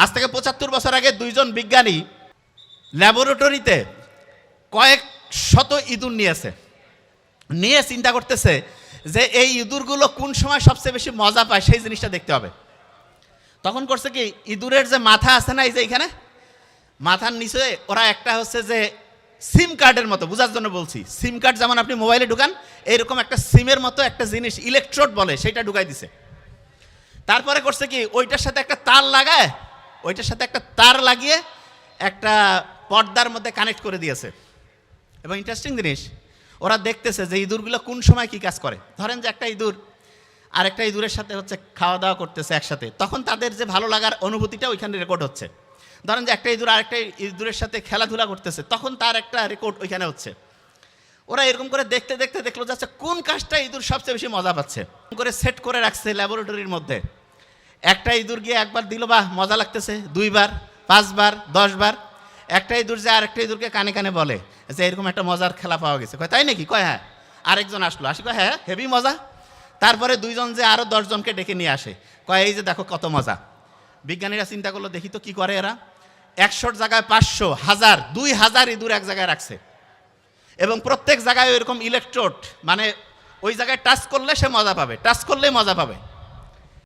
আজ থেকে ৭৫ বছর আগে দুইজন বিজ্ঞানী ল্যাবরেটরিতে কয়েক শত ইঁদুর নিয়ে চিন্তা করতেছে যে এই ইঁদুরগুলো কোন সময় সবচেয়ে বেশি মজা পায় সেই জিনিসটা দেখতে হবে। তখন করছে কি, ইঁদুরের যে মাথা আছে না, এই যে এখানে মাথার নিচে ওরা একটা হচ্ছে যে সিম কার্ডের মতো, বোঝার জন্য বলছি, সিম কার্ড যেমন আপনি মোবাইলে ঢুকান এইরকম একটা সিমের মতো একটা জিনিস, ইলেকট্রোড বলে, সেটা ঢুকাই দিছে। তারপরে করছে কি, ওইটার সাথে একটা তার লাগিয়ে একটা পর্দার মধ্যে কানেক্ট করে দিয়েছে। এবং ইন্টারেস্টিং জিনিস, ওরা দেখতেছে যে ইঁদুরগুলো কোন সময় কি কাজ করে। ধরেন যে একটা ইঁদুর আরেকটা ইঁদুরের সাথে হচ্ছে খাওয়া দাওয়া করতেছে একসাথে, তখন তাদের যে ভালো লাগার অনুভূতিটা ওইখানে রেকর্ড হচ্ছে। ধরেন যে একটা ইঁদুর আরেকটা ইঁদুরের সাথে খেলাধুলা করতেছে, তখন তার একটা রেকর্ড ওইখানে হচ্ছে। ওরা এরকম করে দেখতে দেখতে দেখলো যাচ্ছে কোন কাজটা ইঁদুর সবচেয়ে বেশি মজা পাচ্ছে, করে সেট করে রাখছে ল্যাবরেটরির মধ্যে। একটা ইঁদুর গিয়ে একবার দিল, বাহ মজা লাগতেছে, 2 বার 5 বার 10 বার। একটা ইঁদুর যে আরেকটা ইঁদুরকে কানে কানে বলে যে এরকম একটা মজার খেলা পাওয়া গেছে। কয় তাই নাকি? কয় হ্যাঁ। আরেকজন আসলো, কয় হ্যাঁ হেভি মজা। তারপরে 2 জন যে আরও 10 জনকে ডেকে নিয়ে আসে, কয় এই যে দেখো কত মজা। বিজ্ঞানীরা চিন্তা করলো, দেখি তো কি করে এরা। 100 জায়গায় 500, 1000, 2000 ইঁদুর এক জায়গায় রাখছে এবং প্রত্যেক জায়গায় ওইরকম ইলেকট্রোড, মানে ওই জায়গায় টাচ করলে সে মজা পাবে, টাচ করলেই মজা পাবে।